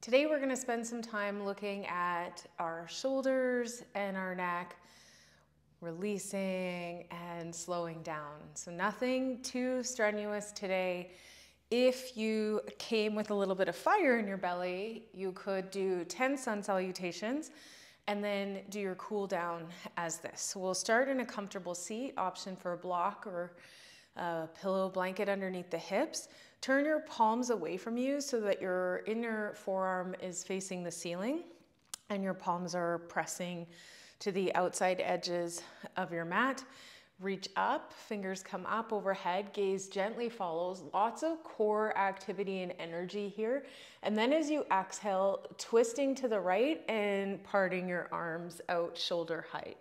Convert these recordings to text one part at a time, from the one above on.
Today we're going to spend some time looking at our shoulders and our neck, releasing and slowing down. So nothing too strenuous today. If you came with a little bit of fire in your belly, you could do 10 sun salutations and then do your cool down as this. So we'll start in a comfortable seat, option for a block or a pillow blanket underneath the hips. Turn your palms away from you so that your inner forearm is facing the ceiling and your palms are pressing to the outside edges of your mat. Reach up, fingers come up overhead, gaze gently follows. Lots of core activity and energy here. And then as you exhale, twisting to the right and parting your arms out shoulder height.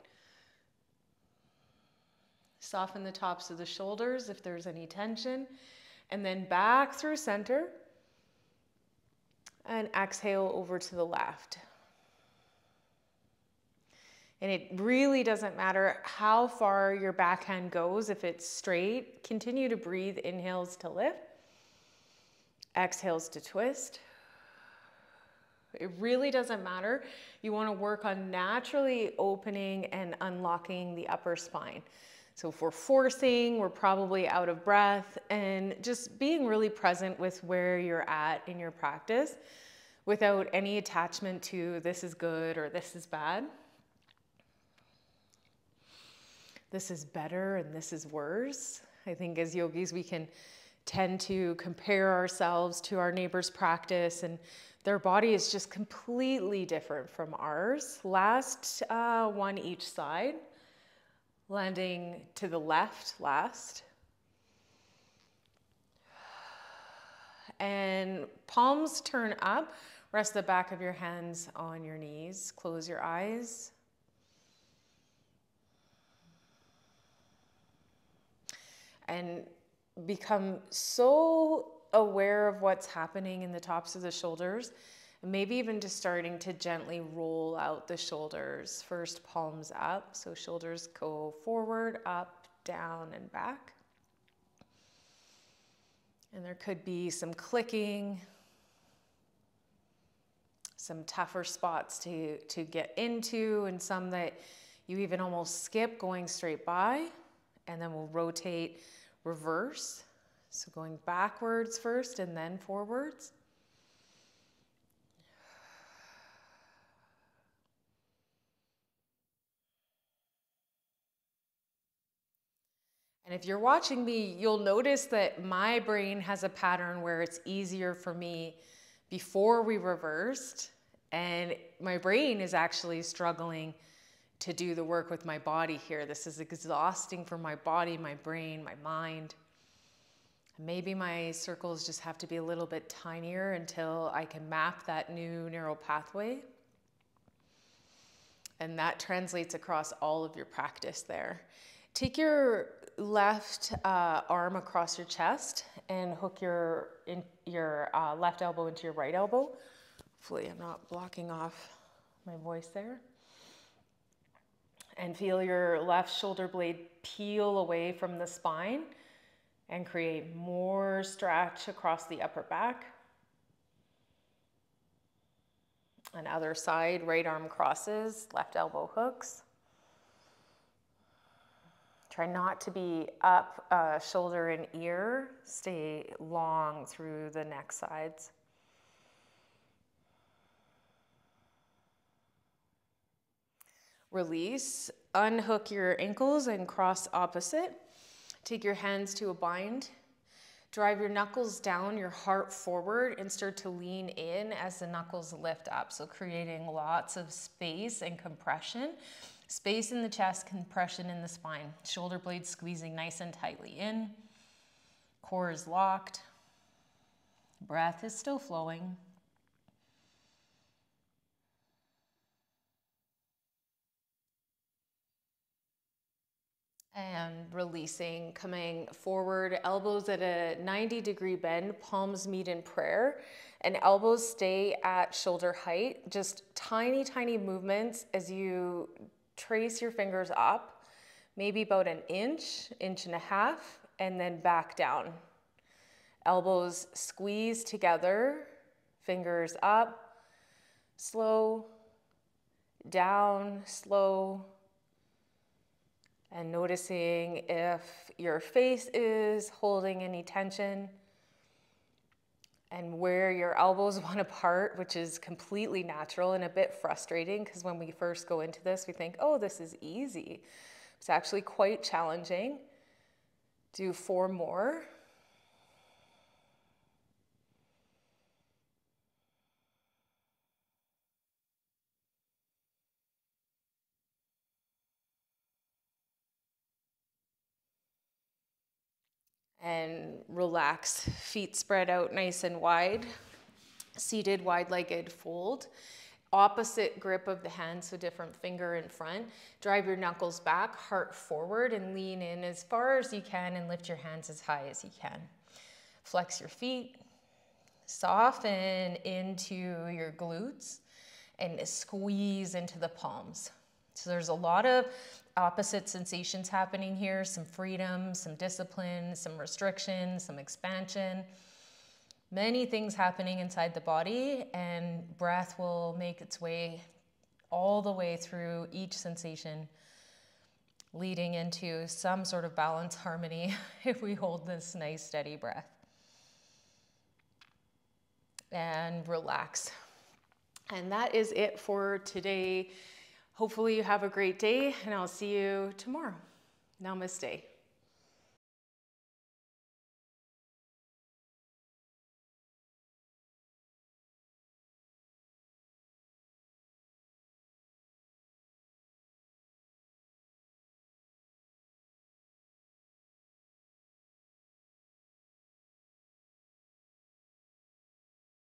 Soften the tops of the shoulders if there's any tension. And then back through center. And exhale over to the left. And it really doesn't matter how far your backhand goes. If it's straight, continue to breathe. Inhales to lift. Exhales to twist. It really doesn't matter. You want to work on naturally opening and unlocking the upper spine. So if we're forcing, we're probably out of breath, and just being really present with where you're at in your practice without any attachment to this is good or this is bad. This is better and this is worse. I think as yogis, we can tend to compare ourselves to our neighbor's practice, and their body is just completely different from ours. Last one each side. Landing to the left last. And palms turn up. Rest the back of your hands on your knees. Close your eyes. And become so aware of what's happening in the tops of the shoulders. Maybe even just starting to gently roll out the shoulders. First, palms up. So shoulders go forward, up, down, and back. And there could be some clicking, some tougher spots to get into, and some that you even almost skip going straight by. And then we'll rotate reverse. So going backwards first and then forwards. And if you're watching me, you'll notice that my brain has a pattern where it's easier for me before we reversed, and my brain is actually struggling to do the work with my body here. This is exhausting for my body, my brain, my mind. Maybe my circles just have to be a little bit tinier until I can map that new neural pathway. And that translates across all of your practice there. Take your left arm across your chest and hook your left elbow into your right elbow. Hopefully I'm not blocking off my voice there. And feel your left shoulder blade peel away from the spine and create more stretch across the upper back. And other side, right arm crosses, left elbow hooks. Try not to be up shoulder and ear. Stay long through the neck sides. Release. Unhook your ankles and cross opposite. Take your hands to a bind. Drive your knuckles down, your heart forward, and start to lean in as the knuckles lift up. So creating lots of space and compression. Space in the chest, compression in the spine. Shoulder blades squeezing nice and tightly in. Core is locked. Breath is still flowing. And releasing, coming forward, elbows at a 90-degree bend, palms meet in prayer, and elbows stay at shoulder height. Just tiny, tiny movements as you trace your fingers up, maybe about an inch, inch and a half, and then back down. Elbows squeeze together, fingers up, slow, down, slow, and noticing if your face is holding any tension and where your elbows want to part, which is completely natural and a bit frustrating because when we first go into this, we think, oh, this is easy. It's actually quite challenging. Do 4 more. And relax, feet spread out nice and wide, seated wide-legged fold. Opposite grip of the hand, so different finger in front. Drive your knuckles back, heart forward, and lean in as far as you can and lift your hands as high as you can. Flex your feet, soften into your glutes, and squeeze into the palms. So there's a lot of opposite sensations happening here, some freedom, some discipline, some restriction, some expansion. Many things happening inside the body, and breath will make its way all the way through each sensation, leading into some sort of balance, harmony, if we hold this nice steady breath. And relax. And that is it for today. Hopefully you have a great day, and I'll see you tomorrow. Namaste.